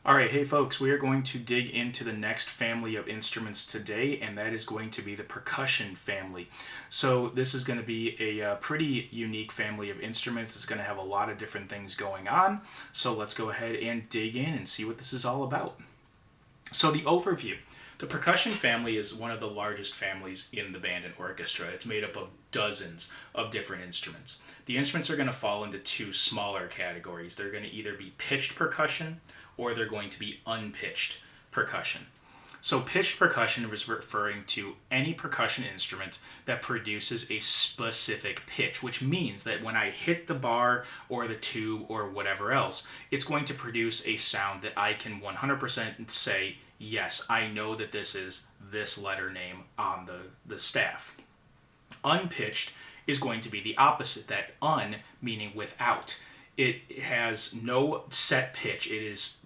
All right, hey folks, we are going to dig into the next family of instruments today, and that is going to be the percussion family. So this is going to be a pretty unique family of instruments. It's going to have a lot of different things going on. So let's go ahead and dig in and see what this is all about. So the overview. The percussion family is one of the largest families in the band and orchestra. It's made up of dozens of different instruments. The instruments are going to fall into two smaller categories. They're going to either be pitched percussion or they're going to be unpitched percussion. So pitched percussion is referring to any percussion instrument that produces a specific pitch, which means that when I hit the bar or the tube or whatever else, it's going to produce a sound that I can 100% say, yes, I know that this is this letter name on the staff. Unpitched is going to be the opposite, that un meaning without. It has no set pitch. It is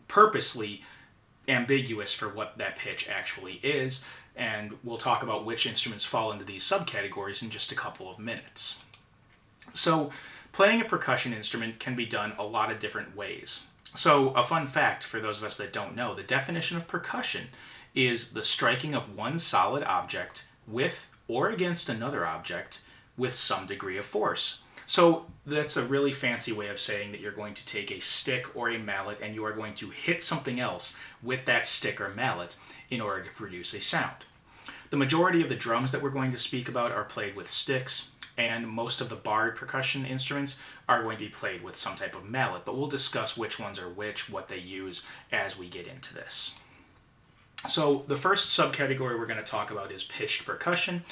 purposely ambiguous for what that pitch actually is, and we'll talk about which instruments fall into these subcategories in just a couple of minutes. So, playing a percussion instrument can be done a lot of different ways. So, a fun fact for those of us that don't know, the definition of percussion is the striking of one solid object with or against another object with some degree of force. So that's a really fancy way of saying that you're going to take a stick or a mallet and you are going to hit something else with that stick or mallet in order to produce a sound. The majority of the drums that we're going to speak about are played with sticks, and most of the barred percussion instruments are going to be played with some type of mallet, but we'll discuss which ones are which, what they use as we get into this. So the first subcategory we're going to talk about is pitched percussion,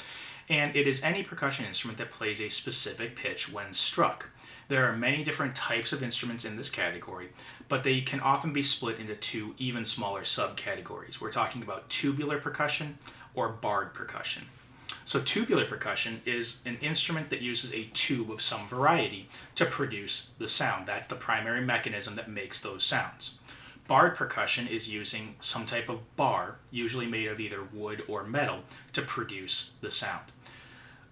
and it is any percussion instrument that plays a specific pitch when struck. There are many different types of instruments in this category, but they can often be split into two even smaller subcategories. We're talking about tubular percussion or barred percussion. So tubular percussion is an instrument that uses a tube of some variety to produce the sound. That's the primary mechanism that makes those sounds. Barred percussion is using some type of bar, usually made of either wood or metal, to produce the sound.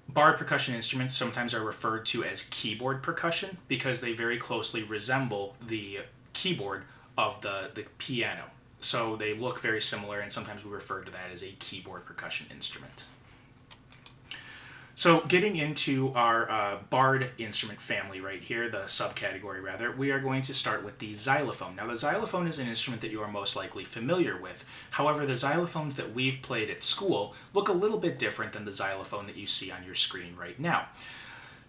Barred percussion instruments sometimes are referred to as keyboard percussion because they very closely resemble the keyboard of the piano. So they look very similar, and sometimes we refer to that as a keyboard percussion instrument. So getting into our barred instrument family right here, the subcategory rather, we are going to start with the xylophone. Now the xylophone is an instrument that you are most likely familiar with. However, the xylophones that we've played at school look a little bit different than the xylophone that you see on your screen right now.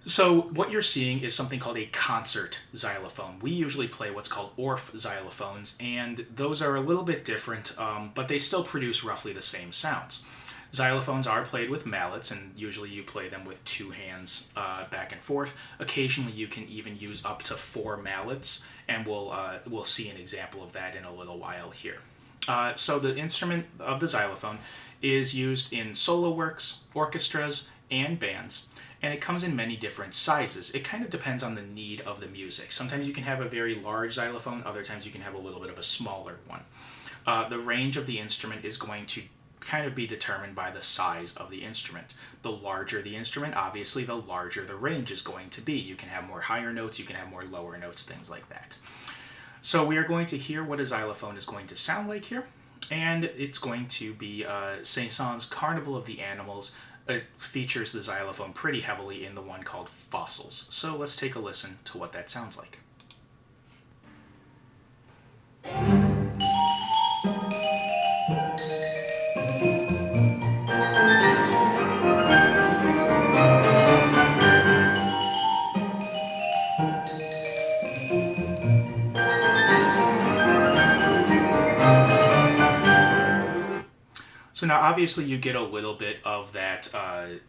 So what you're seeing is something called a concert xylophone. We usually play what's called Orff xylophones, and those are a little bit different, but they still produce roughly the same sounds. Xylophones are played with mallets, and usually you play them with two hands back and forth. Occasionally you can even use up to 4 mallets, and we'll see an example of that in a little while here. So the instrument of the xylophone is used in solo works, orchestras, and bands, and it comes in many different sizes. It kind of depends on the need of the music. Sometimes you can have a very large xylophone, other times you can have a little bit of a smaller one. The range of the instrument is going to kind of be determined by the size of the instrument. The larger the instrument, obviously, the larger the range is going to be. You can have more higher notes, you can have more lower notes, things like that. So we are going to hear what a xylophone is going to sound like here, and it's going to be Saint-Saëns' Carnival of the Animals. It features the xylophone pretty heavily in the one called Fossils. So let's take a listen to what that sounds like. So now obviously you get a little bit of that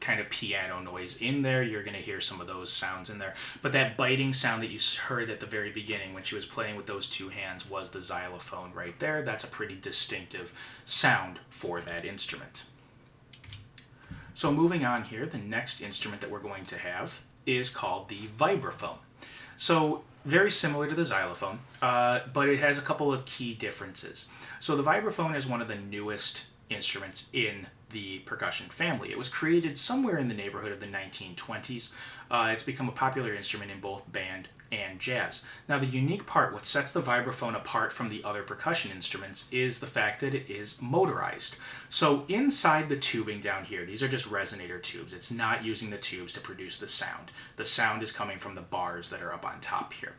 kind of piano noise in there. You're going to hear some of those sounds in there. But that biting sound that you heard at the very beginning when she was playing with those two hands was the xylophone right there. That's a pretty distinctive sound for that instrument. So moving on here, the next instrument that we're going to have is called the vibraphone. So very similar to the xylophone, but it has a couple of key differences. So the vibraphone is one of the newest instruments in the percussion family. It was created somewhere in the neighborhood of the 1920s. It's become a popular instrument in both band and jazz. Now the unique part, what sets the vibraphone apart from the other percussion instruments, is the fact that it is motorized. So inside the tubing down here, these are just resonator tubes. It's not using the tubes to produce the sound. The sound is coming from the bars that are up on top here.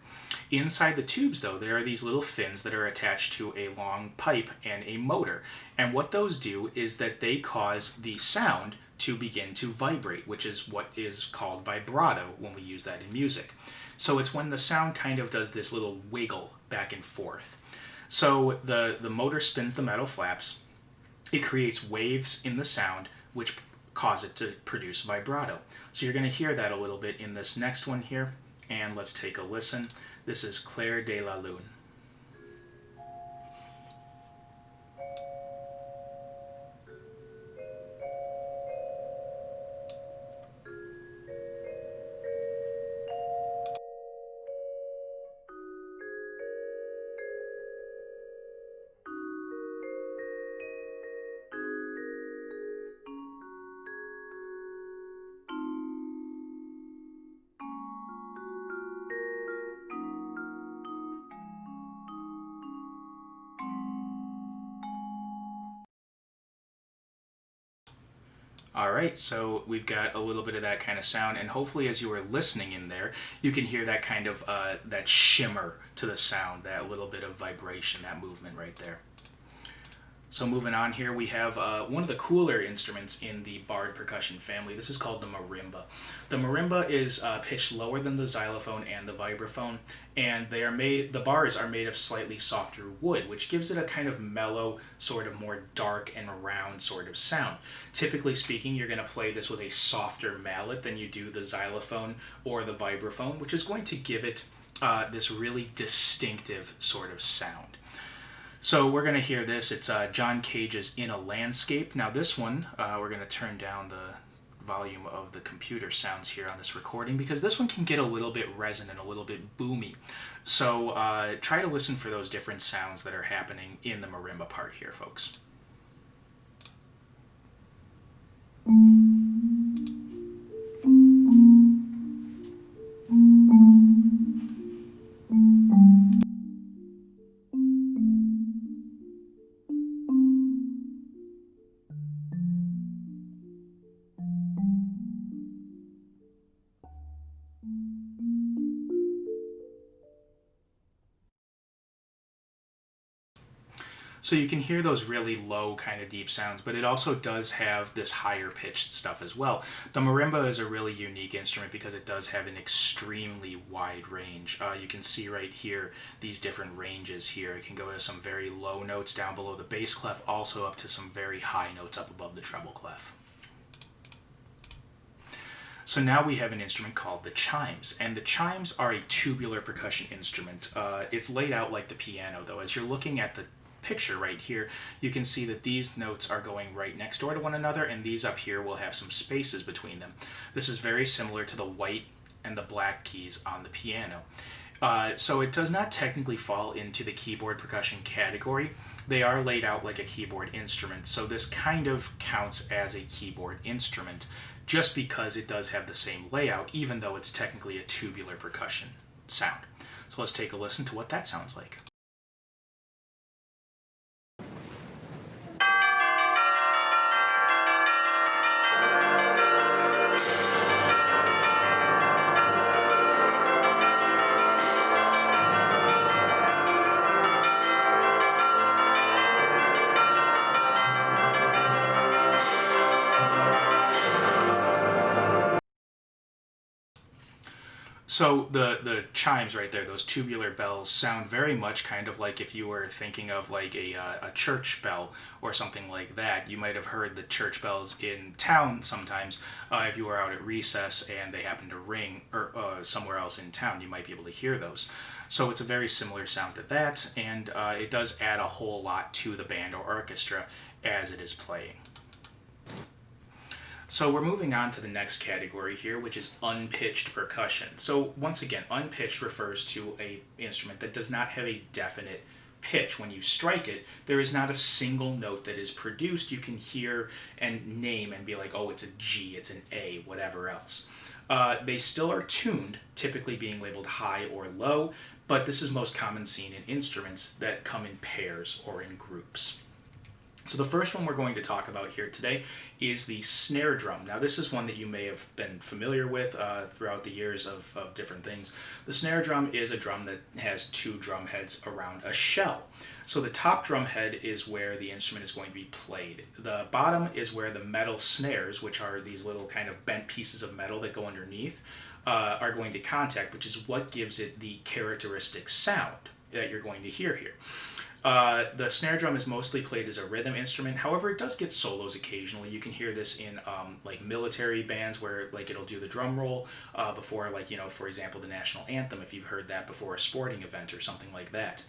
Inside the tubes, though, there are these little fins that are attached to a long pipe and a motor. And what those do is that they cause the sound to begin to vibrate, which is what is called vibrato when we use that in music. So it's when the sound kind of does this little wiggle back and forth. So the motor spins the metal flaps. It creates waves in the sound, which cause it to produce vibrato. So you're going to hear that a little bit in this next one here. And let's take a listen. This is Clair de la Lune. All right, so we've got a little bit of that kind of sound, and hopefully as you were listening in there, you can hear that kind of, that shimmer to the sound, that little bit of vibration, that movement right there. So moving on here, we have one of the cooler instruments in the barred percussion family. This is called the marimba. The marimba is pitched lower than the xylophone and the vibraphone, and the bars are made of slightly softer wood, which gives it a kind of mellow, sort of more dark and round sort of sound. Typically speaking, you're going to play this with a softer mallet than you do the xylophone or the vibraphone, which is going to give it this really distinctive sort of sound. So we're going to hear this. It's John Cage's In a Landscape. Now this one, we're going to turn down the volume of the computer sounds here on this recording because this one can get a little bit resonant, a little bit boomy. So try to listen for those different sounds that are happening in the marimba part here, folks. So you can hear those really low kind of deep sounds, but it also does have this higher pitched stuff as well. The marimba is a really unique instrument because it does have an extremely wide range. You can see right here these different ranges here. It can go to some very low notes down below the bass clef, also up to some very high notes up above the treble clef. So now we have an instrument called the chimes, and the chimes are a tubular percussion instrument. It's laid out like the piano, though. As you're looking at the picture right here, you can see that these notes are going right next door to one another, and these up here will have some spaces between them. This is very similar to the white and the black keys on the piano. So it does not technically fall into the keyboard percussion category. They are laid out like a keyboard instrument, so this kind of counts as a keyboard instrument just because it does have the same layout, even though it's technically a tubular percussion sound. So let's take a listen to what that sounds like. So the chimes right there, those tubular bells, sound very much kind of like if you were thinking of like a church bell or something like that. You might have heard the church bells in town sometimes. If you were out at recess and they happen to ring or somewhere else in town, you might be able to hear those. So it's a very similar sound to that, and it does add a whole lot to the band or orchestra as it is playing. So we're moving on to the next category here, which is unpitched percussion. So once again, unpitched refers to an instrument that does not have a definite pitch. When you strike it, there is not a single note that is produced. You can hear and name and be like, oh, it's a G, it's an A, whatever else. They still are tuned, typically being labeled high or low, but this is most common seen in instruments that come in pairs or in groups. So the first one we're going to talk about here today is the snare drum. Now this is one that you may have been familiar with throughout the years of different things. The snare drum is a drum that has two drum heads around a shell. So the top drum head is where the instrument is going to be played. The bottom is where the metal snares, which are these little kind of bent pieces of metal that go underneath, are going to contact, which is what gives it the characteristic sound that you're going to hear here. The snare drum is mostly played as a rhythm instrument. However, it does get solos occasionally. You can hear this in like military bands where like it'll do the drum roll before, like, you know, for example, the national anthem, if you've heard that before a sporting event or something like that.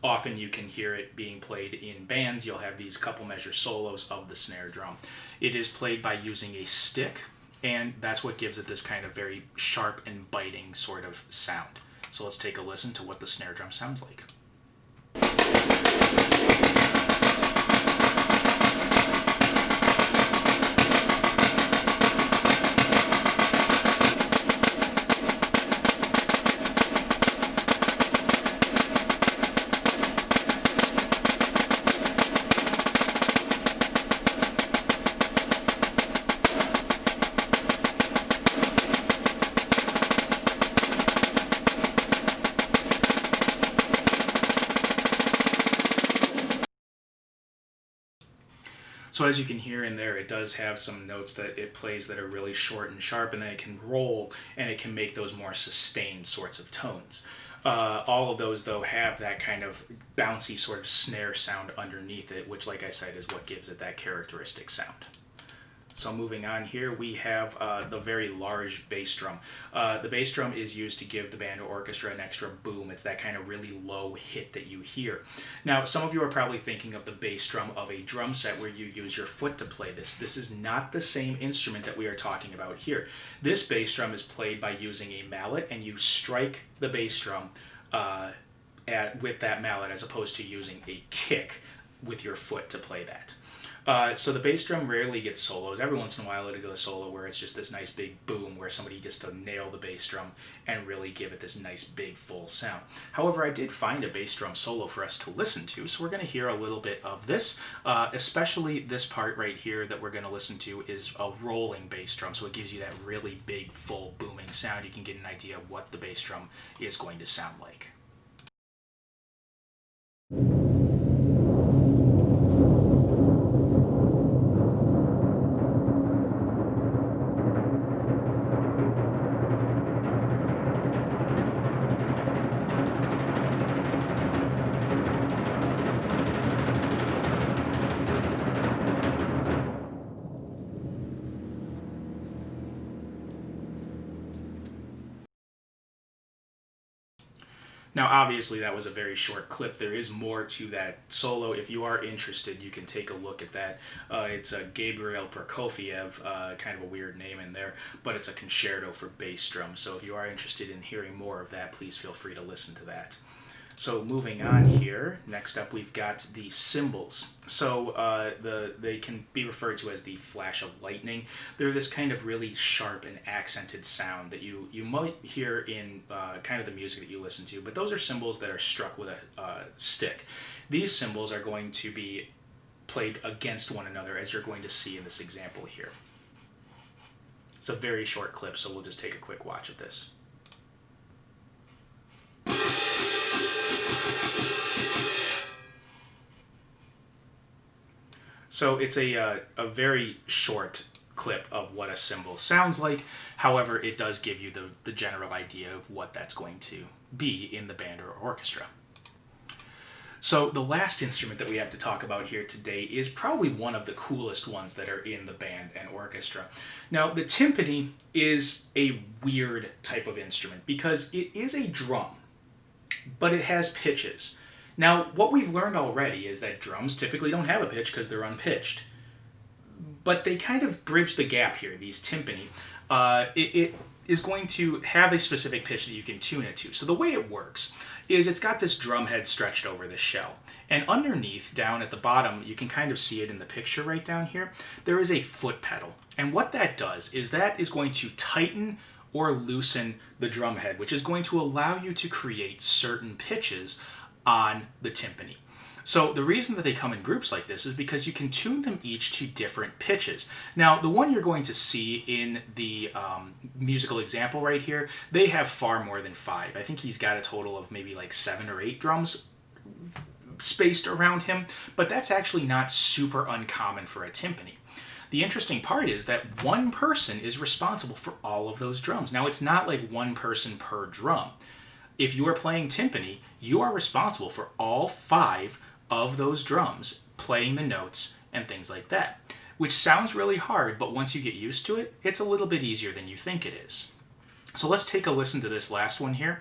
Often you can hear it being played in bands. You'll have these couple measure solos of the snare drum. It is played by using a stick, and that's what gives it this kind of very sharp and biting sort of sound. So let's take a listen to what the snare drum sounds like. So as you can hear in there, it does have some notes that it plays that are really short and sharp, and then it can roll, and it can make those more sustained sorts of tones. All of those, though, have that kind of bouncy sort of snare sound underneath it, which, like I said, is what gives it that characteristic sound. So moving on here, we have the very large bass drum. The bass drum is used to give the band or orchestra an extra boom. It's that kind of really low hit that you hear. Now, some of you are probably thinking of the bass drum of a drum set where you use your foot to play this. This is not the same instrument that we are talking about here. This bass drum is played by using a mallet, and you strike the bass drum with that mallet as opposed to using a kick with your foot to play that. So the bass drum rarely gets solos. Every once in a while it'll go solo where it's just this nice big boom where somebody gets to nail the bass drum and really give it this nice big full sound. However, I did find a bass drum solo for us to listen to, so we're going to hear a little bit of this. Especially this part right here that we're going to listen to is a rolling bass drum, so it gives you that really big full booming sound. You can get an idea of what the bass drum is going to sound like. Now, obviously, that was a very short clip. There is more to that solo. If you are interested, you can take a look at that. It's a Gabriel Prokofiev, kind of a weird name in there, but it's a concerto for bass drum. So if you are interested in hearing more of that, please feel free to listen to that. So moving on here, next up we've got the cymbals. So they can be referred to as the flash of lightning. They're this kind of really sharp and accented sound that you might hear in kind of the music that you listen to, but those are cymbals that are struck with a stick. These cymbals are going to be played against one another, as you're going to see in this example here. It's a very short clip, so we'll just take a quick watch of this. So it's a very short clip of what a cymbal sounds like. However, it does give you the general idea of what that's going to be in the band or orchestra. So the last instrument that we have to talk about here today is probably one of the coolest ones that are in the band and orchestra. Now, the timpani is a weird type of instrument because it is a drum, but it has pitches. Now, what we've learned already is that drums typically don't have a pitch because they're unpitched. But they kind of bridge the gap here, these timpani. It is going to have a specific pitch that you can tune it to. So the way it works is it's got this drum head stretched over the shell. And underneath, down at the bottom, you can kind of see it in the picture right down here, there is a foot pedal. And what that does is that is going to tighten or loosen the drum head, which is going to allow you to create certain pitches on the timpani. So the reason that they come in groups like this is because you can tune them each to different pitches. Now, the one you're going to see in the musical example right here, they have far more than 5. I think he's got a total of maybe like 7 or 8 drums spaced around him, but that's actually not super uncommon for a timpani. The interesting part is that one person is responsible for all of those drums. Now, it's not like one person per drum. If you are playing timpani, you are responsible for all 5 of those drums, playing the notes and things like that, which sounds really hard, but once you get used to it, it's a little bit easier than you think it is. So let's take a listen to this last one here,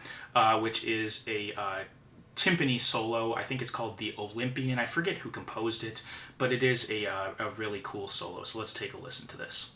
which is a timpani solo. I think it's called the Olympian. I forget who composed it, but it is a really cool solo. So let's take a listen to this.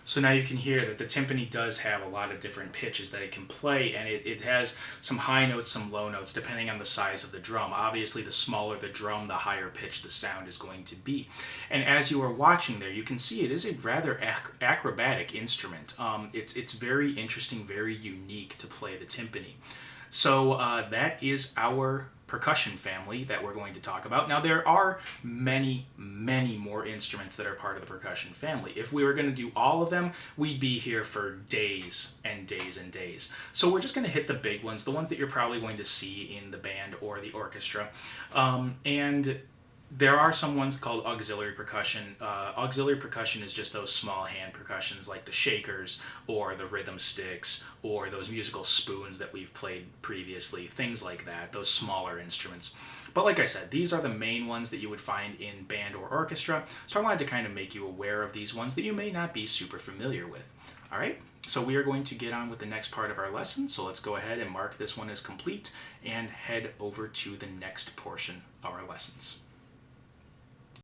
So now you can hear that the timpani does have a lot of different pitches that it can play, and it has some high notes, some low notes, depending on the size of the drum. Obviously, the smaller the drum, the higher pitch the sound is going to be. And as you are watching there, you can see it is a rather acrobatic instrument. It's very interesting, very unique to play the timpani. So that is our percussion family that we're going to talk about. Now, there are many, many more instruments that are part of the percussion family. If we were going to do all of them, we'd be here for days and days and days. So we're just going to hit the big ones, the ones that you're probably going to see in the band or the orchestra. And there are some ones called auxiliary percussion. Auxiliary percussion is just those small hand percussions like the shakers or the rhythm sticks or those musical spoons that we've played previously, things like that, those smaller instruments. But like I said, these are the main ones that you would find in band or orchestra, so I wanted to kind of make you aware of these ones that you may not be super familiar with. All right, so we are going to get on with the next part of our lesson, so let's go ahead and mark this one as complete and head over to the next portion of our lessons.